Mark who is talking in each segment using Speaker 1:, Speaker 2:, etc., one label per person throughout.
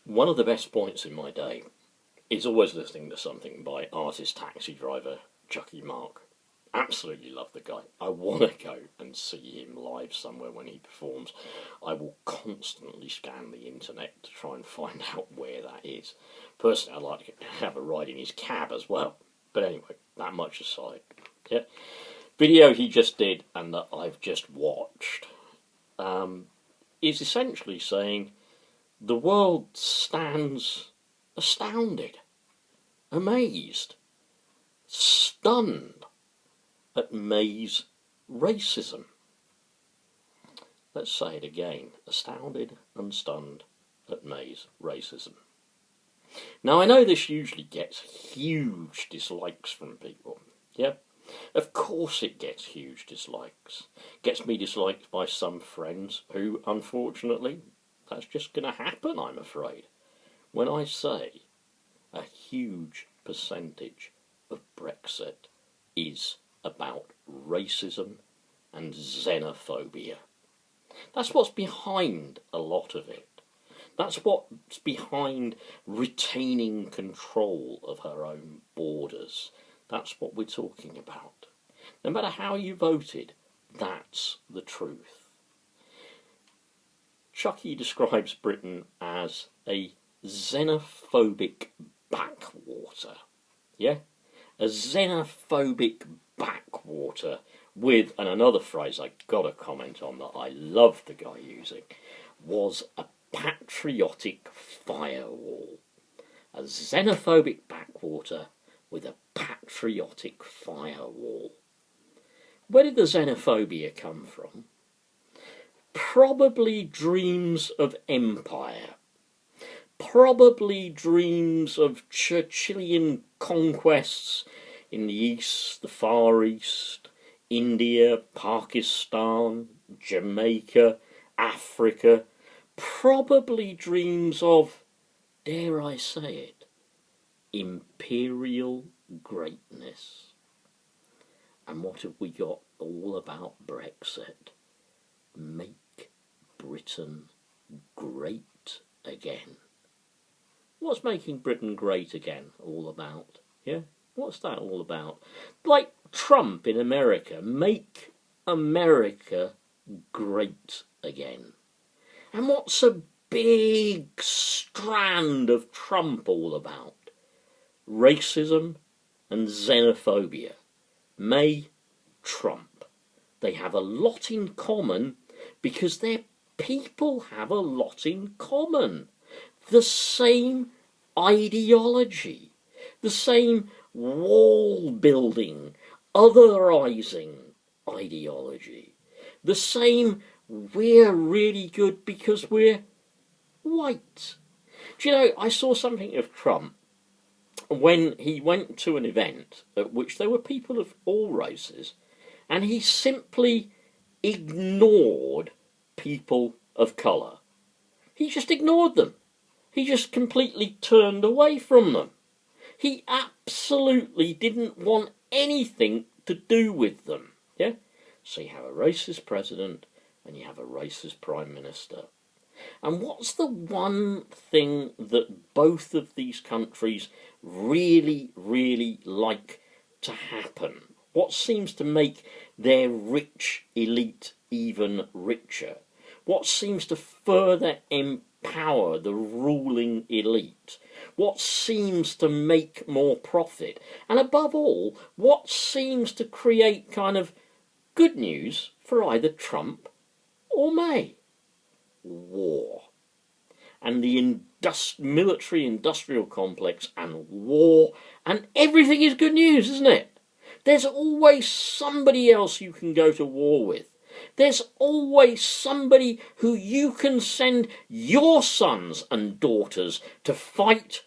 Speaker 1: One of the best points in my day is always listening to something by artist taxi driver Chucky Mark. Absolutely love the guy. I want to go and see him live somewhere when he performs. I will constantly scan the internet to try and find out where that is. Personally, I'd like to have a ride in his cab as well. But anyway, that much aside. Yeah, video he just did and that I've just watched is essentially saying the world stands astounded, amazed, stunned at May's racism. Let's say it again. Astounded and stunned at May's racism. Now, I know this usually gets huge dislikes from people. Yeah? Of course it gets huge dislikes. Gets me disliked by some friends who, unfortunately, that's just going to happen, I'm afraid. When I say a huge percentage of Brexit is about racism and xenophobia. That's what's behind a lot of it. That's what's behind retaining control of her own borders. That's what we're talking about. No matter how you voted, that's the truth. Chucky describes Britain as a xenophobic backwater. Yeah? A xenophobic backwater with, and another phrase I got to comment on that I love the guy using, was a patriotic firewall. A xenophobic backwater with a patriotic firewall. Where did the xenophobia come from? Probably dreams of empire. Probably dreams of Churchillian conquests in the East, the Far East, India, Pakistan, Jamaica, Africa. Probably dreams of, dare I say it, imperial greatness. And what have we got all about Brexit? Make Britain great again. What's making Britain great again all about? Yeah? What's that all about? Like Trump in America. Make America great again. And what's a big strand of Trump all about? Racism and xenophobia. May, Trump. They have a lot in common because their people have a lot in common. The same ideology, the same wall building, otherizing ideology, the same we're really good because we're white. Do you know, I saw something of Trump when he went to an event at which there were people of all races, and he simply ignored people of colour. He just ignored them. He just completely turned away from them. He absolutely didn't want anything to do with them. Yeah? So you have a racist president and you have a racist prime minister. And what's the one thing that both of these countries really, really like to happen? What seems to make their rich elite even richer? What seems to further empower the ruling elite? What seems to make more profit? And above all, what seems to create kind of good news for either Trump or May? War. And the military-industrial complex and war, and everything is good news, isn't it? There's always somebody else you can go to war with. There's always somebody who you can send your sons and daughters to fight,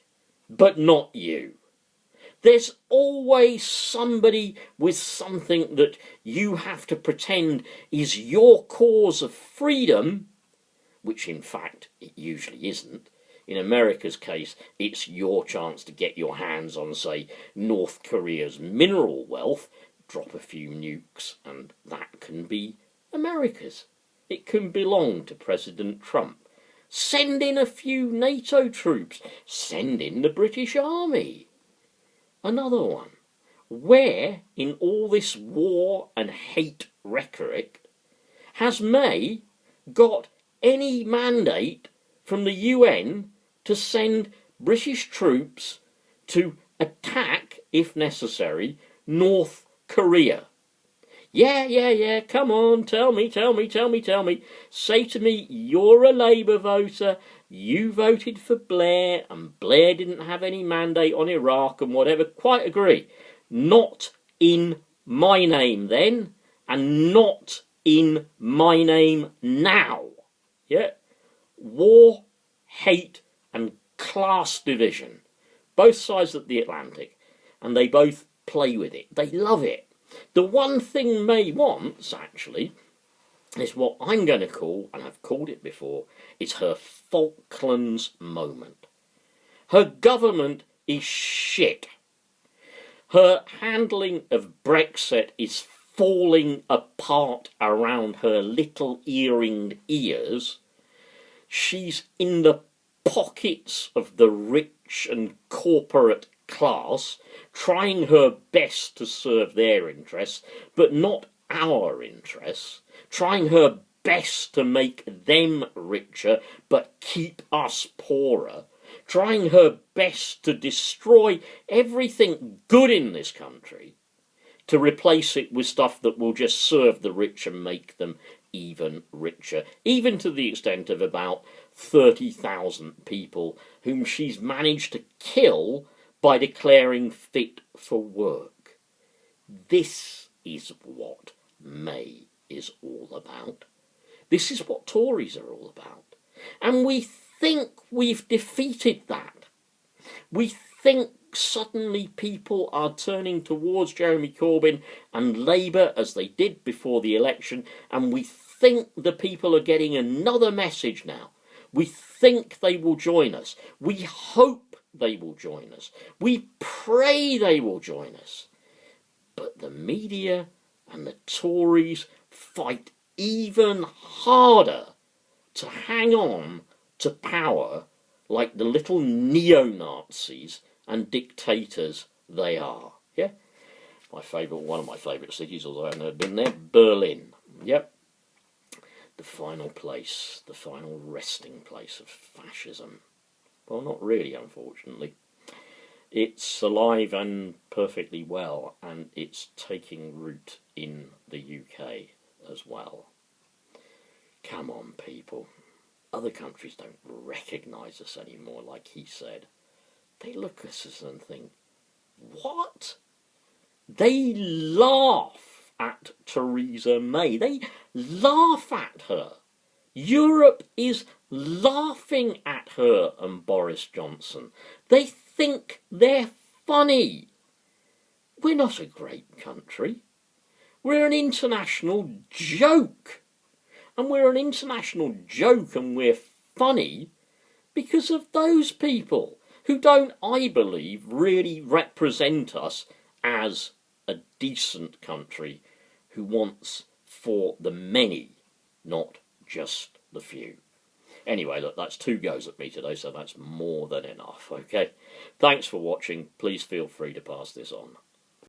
Speaker 1: but not you. There's always somebody with something that you have to pretend is your cause of freedom, which in fact it usually isn't. In America's case, it's your chance to get your hands on, say, North Korea's mineral wealth, drop a few nukes, and that can be America's. It can belong to President Trump. Send in a few NATO troops. Send in the British Army. Another one. Where, in all this war and hate rhetoric, has May got any mandate from the UN to send British troops to attack, if necessary, North Korea? Yeah, come on, tell me. Say to me, you're a Labour voter, you voted for Blair, and Blair didn't have any mandate on Iraq and whatever. Quite agree. Not in my name then, and not in my name now. Yeah? War, hate, and class division. Both sides of the Atlantic. And they both play with it. They love it. The one thing May wants, actually, is what I'm going to call, and I've called it before, it's her Falklands moment. Her government is shit. Her handling of Brexit is falling apart around her little earringed ears. She's in the pockets of the rich and corporate class, trying her best to serve their interests, but not our interests, trying her best to make them richer, but keep us poorer, trying her best to destroy everything good in this country, to replace it with stuff that will just serve the rich and make them even richer, even to the extent of about 30,000 people whom she's managed to kill by declaring fit for work. This is what May is all about. This is what Tories are all about. And we think we've defeated that. We think suddenly people are turning towards Jeremy Corbyn and Labour as they did before the election, and we think the people are getting another message now. We think they will join us. We hope they will join us. We pray they will join us. But the media and the Tories fight even harder to hang on to power like the little neo-Nazis and dictators they are. Yeah? One of my favourite cities, although I've never been there, Berlin. Yep. The final place, the final resting place of fascism. Well, not really, unfortunately. It's alive and perfectly well, and it's taking root in the UK as well. Come on, people. Other countries don't recognise us anymore, like he said. They look at us and think, what? They laugh at Theresa May. They laugh at her. Europe is laughing at her and Boris Johnson. They think they're funny. We're not a great country. We're an international joke. And we're an international joke and we're funny because of those people who don't, I believe, really represent us as a decent country who wants for the many, not just the few. Anyway, look, that's 2 goes at me today, so that's more than enough, okay? Thanks for watching. Please feel free to pass this on.